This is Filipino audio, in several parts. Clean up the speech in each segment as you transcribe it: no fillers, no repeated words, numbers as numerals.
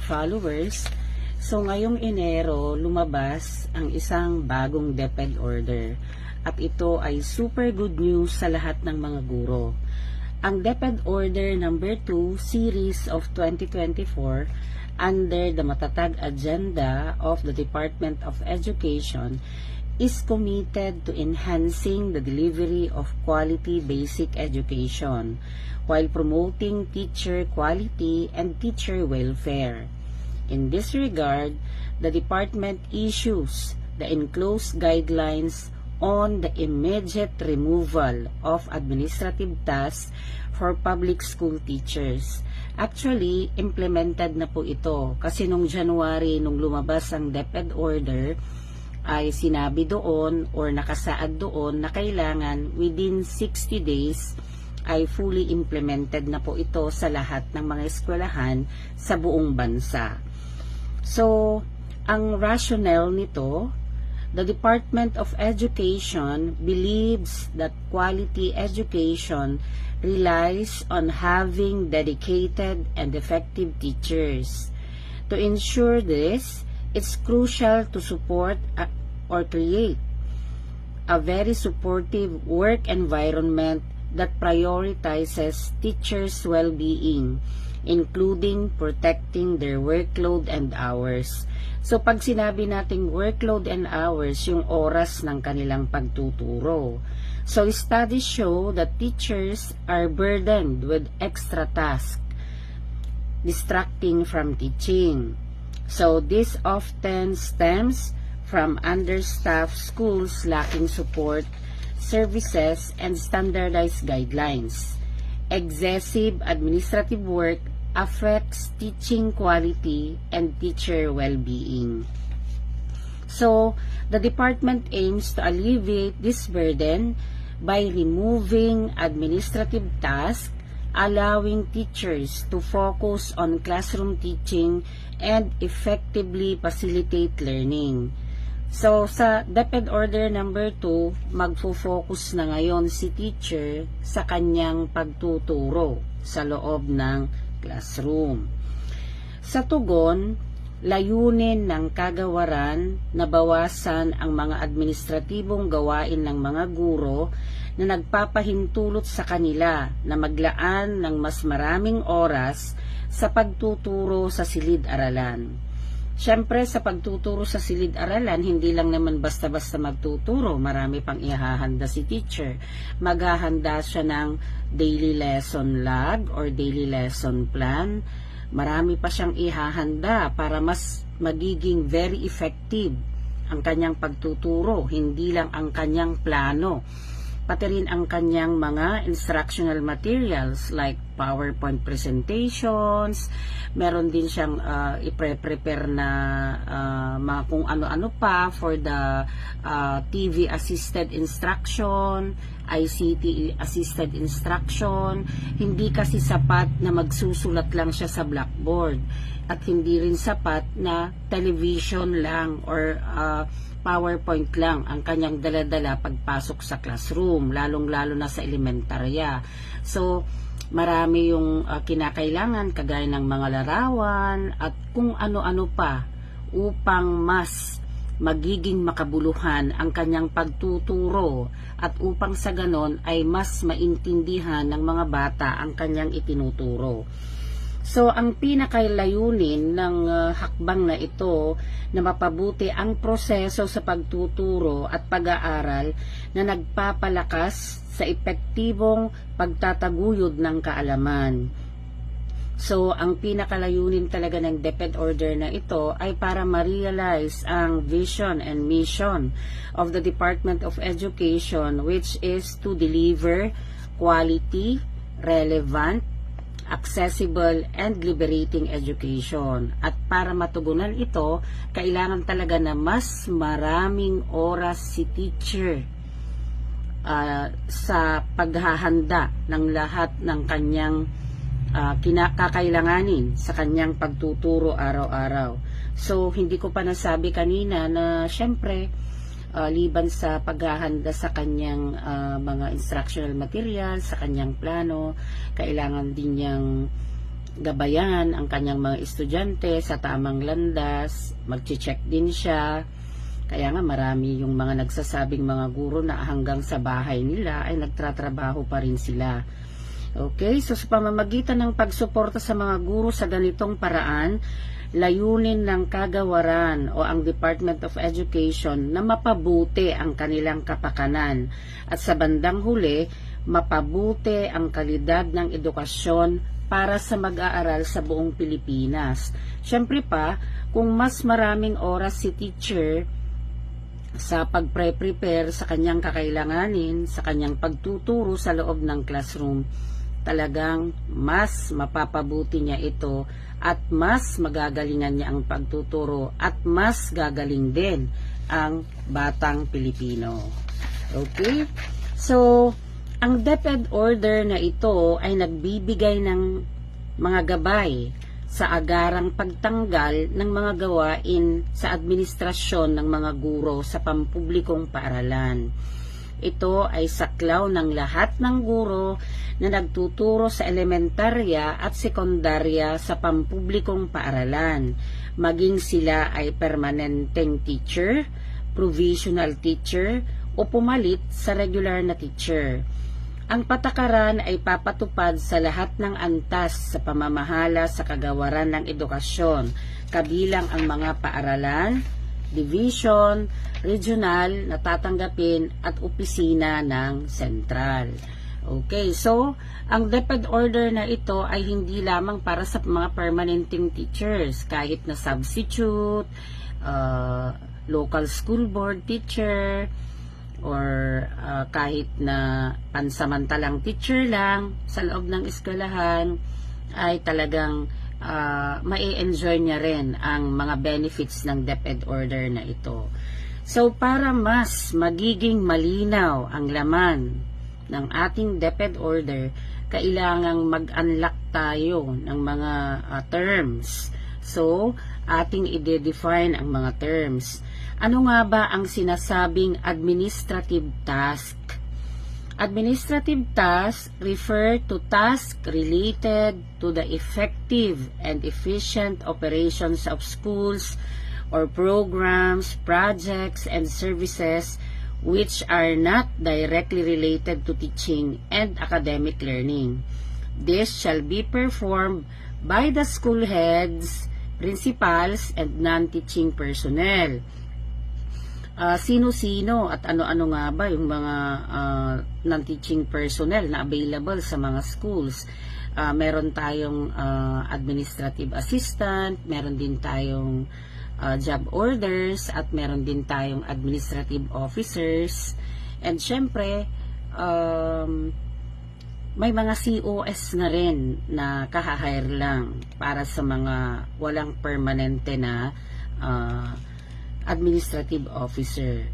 followers. So ngayong Enero, lumabas ang isang bagong DepEd order at ito ay super good news sa lahat ng mga guro. Ang DepEd Order number 2 series of 2024 under the matatag agenda of the Department of Education is committed to enhancing the delivery of quality basic education while promoting teacher quality and teacher welfare. In this regard, the department issues the enclosed guidelines on the immediate removal of administrative tasks for public school teachers. Actually, implemented na po ito kasi nung January, nung lumabas ang DepEd order, ay sinabi doon or nakasaad doon na kailangan within 60 days ay fully implemented na po ito sa lahat ng mga eskwelahan sa buong bansa. So, ang rationale nito, the Department of Education believes that quality education relies on having dedicated and effective teachers. To ensure this, it's crucial to support or create a very supportive work environment that prioritizes teachers' well-being, including protecting their workload and hours. So pag sinabi nating workload and hours, yung oras ng kanilang pagtuturo. So studies show that teachers are burdened with extra tasks, distracting from teaching. So this often stems from understaffed schools lacking support, services, and standardized guidelines. Excessive administrative work affects teaching quality and teacher well-being. So, the department aims to alleviate this burden by removing administrative tasks, allowing teachers to focus on classroom teaching and effectively facilitate learning. So, sa DepEd Order number 2, magfo-focus na ngayon si teacher sa kanyang pagtuturo sa loob ng classroom. Sa tugon, layunin ng kagawaran na bawasan ang mga administratibong gawain ng mga guro na nagpapahintulot sa kanila na maglaan ng mas maraming oras sa pagtuturo sa silid-aralan. Siyempre, sa pagtuturo sa silid-aralan, hindi lang naman basta-basta magtuturo. Marami pang ihahanda si teacher. Maghahanda siya ng daily lesson log or daily lesson plan. Marami pa siyang ihahanda para mas magiging very effective ang kanyang pagtuturo. Hindi lang ang kanyang plano, pati rin ang kanyang mga instructional materials like PowerPoint presentations. Meron din siyang i-prepare na mga kung ano-ano pa for the TV assisted instruction, ICT assisted instruction. Hindi kasi sapat na magsusulat lang siya sa blackboard at hindi rin sapat na television lang or PowerPoint lang ang kanyang dala-dala pagpasok sa classroom, lalong-lalo na sa elementarya. So, marami yung kinakailangan kagaya ng mga larawan at kung ano-ano pa upang mas magiging makabuluhan ang kanyang pagtuturo at upang sa ganon ay mas maintindihan ng mga bata ang kanyang itinuturo. So, ang pinakalayunin ng hakbang na ito na mapabuti ang proseso sa pagtuturo at pag-aaral na nagpapalakas sa epektibong pagtataguyod ng kaalaman. So, ang pinakalayunin talaga ng DepEd order na ito ay para ma-realize ang vision and mission of the Department of Education, which is to deliver quality, relevant, accessible, and liberating education. At para matugunan ito, kailangan talaga na mas maraming oras si teacher sa paghahanda ng lahat ng kanyang kakailanganin sa kanyang pagtuturo araw-araw. So, hindi ko pa nasabi kanina na syempre, liban sa paghahanda sa kanyang mga instructional material, sa kanyang plano, kailangan din niyang gabayan ang kanyang mga estudyante sa tamang landas, magche-check din siya. Kaya nga marami yung mga nagsasabing mga guro na hanggang sa bahay nila ay nagtratrabaho pa rin sila. Okay, so sa pamamagitan ng pagsuporta sa mga guro sa ganitong paraan, layunin ng kagawaran o ang Department of Education na mapabuti ang kanilang kapakanan at sa bandang huli, mapabuti ang kalidad ng edukasyon para sa mag-aaral sa buong Pilipinas. Siyempre pa, kung mas maraming oras si teacher sa pagpre-prepare sa kanyang kakailanganin, sa kanyang pagtuturo sa loob ng classroom, talagang mas mapapabuti niya ito at mas magagalingan niya ang pagtuturo at mas gagaling din ang batang Pilipino. Okay? So, ang DepEd order na ito ay nagbibigay ng mga gabay sa agarang pagtanggal ng mga gawain sa administrasyon ng mga guro sa pampublikong paaralan. Ito ay saklaw ng lahat ng guro na nagtuturo sa elementarya at sekundarya sa pampublikong paaralan, maging sila ay permanenteng teacher, provisional teacher, o pumalit sa regular na teacher. Ang patakaran ay papatupad sa lahat ng antas sa pamamahala sa kagawaran ng edukasyon, kabilang ang mga paaralan, division, regional na tatanggapin at opisina ng sentral. Okay, so ang DepEd order na ito ay hindi lamang para sa mga permanenting teachers, kahit na substitute, local school board teacher, or kahit na pansamantalang teacher lang sa loob ng eskwelahan, ay talagang mai-enjoy niya rin ang mga benefits ng DepEd order na ito. So, para mas magiging malinaw ang laman ng ating DepEd order, kailangang mag-unlock tayo ng mga terms. So, ating i-define ang mga terms. Ano nga ba ang sinasabing administrative task? Administrative tasks refer to tasks related to the effective and efficient operations of schools or programs, projects, and services which are not directly related to teaching and academic learning. This shall be performed by the school heads, principals, and non-teaching personnel. Sino-sino at ano-ano nga ba yung mga non-teaching personnel na available sa mga schools? Meron tayong administrative assistant, meron din tayong job orders, at meron din tayong administrative officers. And syempre, may mga COS na rin na kahahire lang para sa mga walang permanente na administrative officer.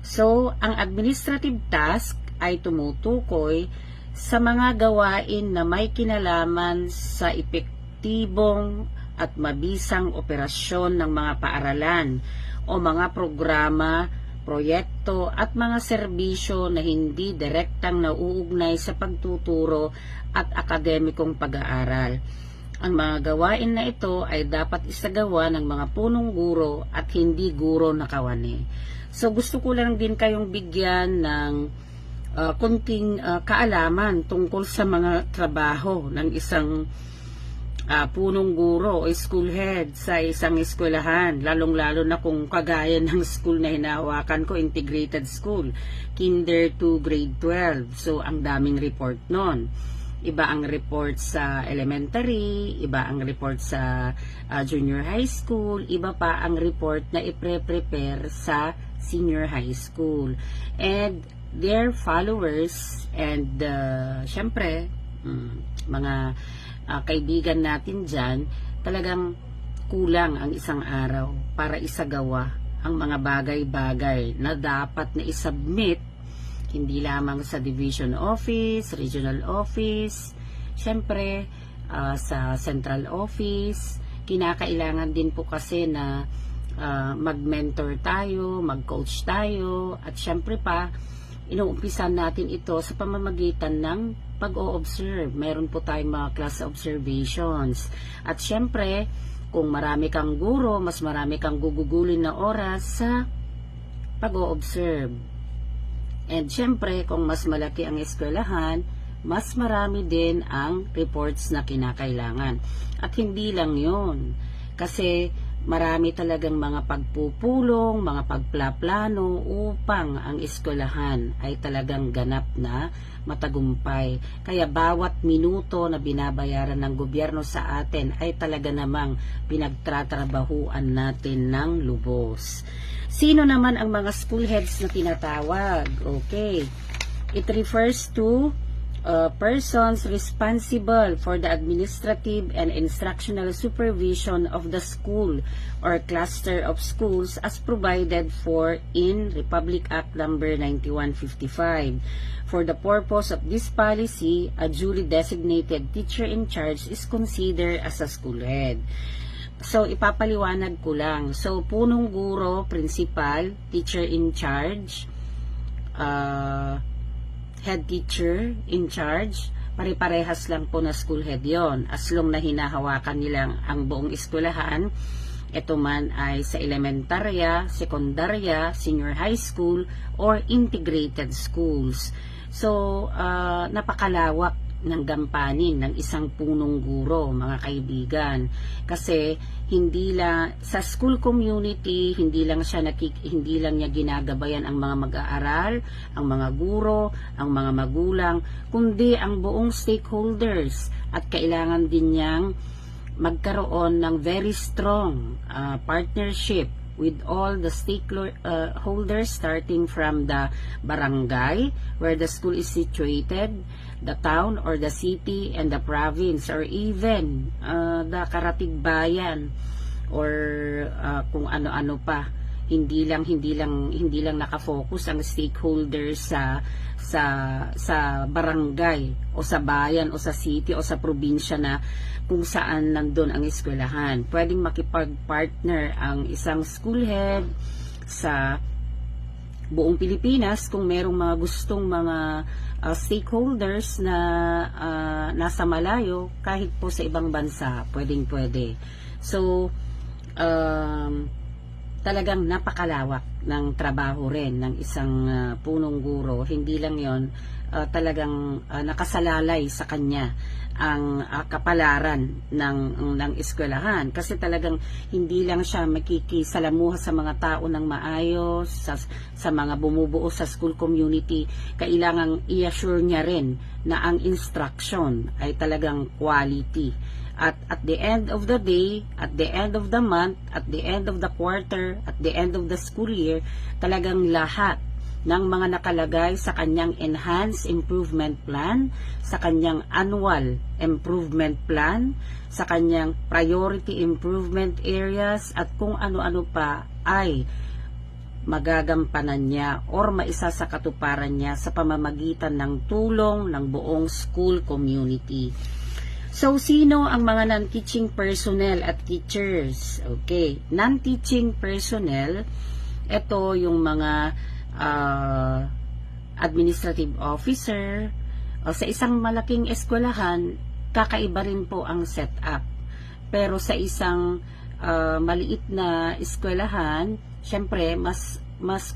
So, ang administrative task ay tumutukoy sa mga gawain na may kinalaman sa epektibong at mabisang operasyon ng mga paaralan o mga programa, proyekto at mga serbisyo na hindi direktang nauugnay sa pagtuturo at akademikong pag-aaral. Ang mga gawain na ito ay dapat isagawa ng mga punong guro at hindi guro na kawani. So gusto ko lang din kayong bigyan ng kunting kaalaman tungkol sa mga trabaho ng isang punong guro o school head sa isang eskwelahan, lalong-lalo na kung kagaya ng school na hinahawakan ko, integrated school, kinder to grade 12. So ang daming report nun. Iba ang report sa elementary, iba ang report sa junior high school, iba pa ang report na ipre-prepare sa senior high school. And their followers and syempre, mga kaibigan natin dyan, talagang kulang ang isang araw para isagawa ang mga bagay-bagay na dapat na isubmit hindi lamang sa division office, regional office, syempre sa central office. Kinakailangan din po kasi na mag-mentor tayo, mag-coach tayo, at syempre pa, inuumpisan natin ito sa pamamagitan ng pag-o-observe. Meron po tayong mga class observations. At syempre, kung marami kang guro, mas marami kang gugugulin na oras sa pag-o-observe. And syempre, kung mas malaki ang eskwelahan, mas marami din ang reports na kinakailangan. At hindi lang yun. Kasi marami talagang mga pagpupulong, mga pagplaplano upang ang eskwelahan ay talagang ganap na matagumpay. Kaya bawat minuto na binabayaran ng gobyerno sa atin ay talaga namang pinagtatrabahuan natin ng lubos. Sino naman ang mga school heads na tinatawag? Okay. It refers to persons responsible for the administrative and instructional supervision of the school or cluster of schools as provided for in Republic Act Number 9155. For the purpose of this policy, a duly designated teacher in charge is considered as a school head. So, ipapaliwanag ko lang. So, punong guro, principal, teacher in charge, head teacher in charge, pare-parehas lang po na school head yon. As long na hinahawakan nilang ang buong eskwelahan, ito man ay sa elementarya, sekundarya, senior high school, or integrated schools. So, napakalawak ng gampanin ng isang punong guro, mga kaibigan. Kasi hindi lang sa school community, hindi lang niya ginagabayan ang mga mag-aaral, ang mga guro, ang mga magulang, kundi ang buong stakeholders, at kailangan din niyang magkaroon ng very strong partnership with all the stakeholders, starting from the barangay where the school is situated, the town or the city, and the province, or even the karatig bayan, or kung ano-ano pa. Hindi lang nakafocus ang stakeholders sa barangay o sa bayan o sa city o sa probinsya na kung saan nandun ang eskwelahan. Pwedeng makipag-partner ang isang school head sa buong Pilipinas kung merong mga gustong mga stakeholders na nasa malayo, kahit po sa ibang bansa, pwede. So, talagang napakalawak ng trabaho rin ng isang punong guro. Hindi lang yon, talagang nakasalalay sa kanya ang kapalaran ng eskwelahan, kasi talagang hindi lang siya makikisalamuha sa mga tao ng maayos, sa mga bumubuo sa school community. Kailangang i-assure niya rin na ang instruction ay talagang quality. At the end of the day, at the end of the month, at the end of the quarter, at the end of the school year, talagang lahat ng mga nakalagay sa kanyang enhanced improvement plan, sa kanyang annual improvement plan, sa kanyang priority improvement areas, at kung ano-ano pa ay magagampanan niya or maisa sa katuparan niya sa pamamagitan ng tulong ng buong school community. So, sino ang mga non-teaching personnel at teachers? Okay, non-teaching personnel, ito yung mga administrative officer. Sa isang malaking eskwelahan, kakaiba rin po ang setup. Pero sa isang maliit na eskwelahan, syempre, mas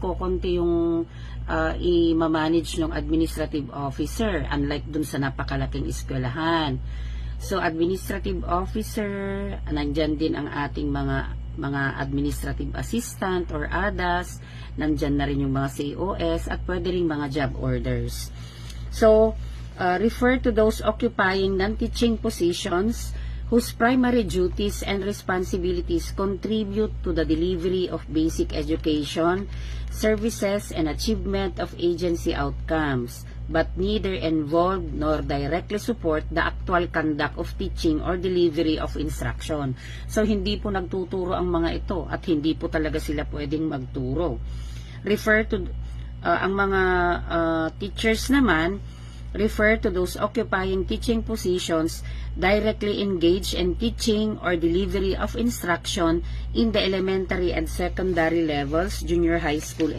kokonti yung i-manage ng administrative officer, unlike dun sa napakalaking eskwelahan. So, administrative officer, nandyan din ang ating mga administrative assistant or ADAS, nandyan na rin yung mga COS, at pwede rin mga job orders. So, refer to those occupying non-teaching positions whose primary duties and responsibilities contribute to the delivery of basic education, services, and achievement of agency outcomes, but neither involve nor directly support the actual conduct of teaching or delivery of instruction. So, hindi po nagtuturo ang mga ito at hindi po talaga sila pwedeng magturo. Refer to ang mga teachers naman, refer to those occupying teaching positions directly engaged in teaching or delivery of instruction in the elementary and secondary levels, junior high school,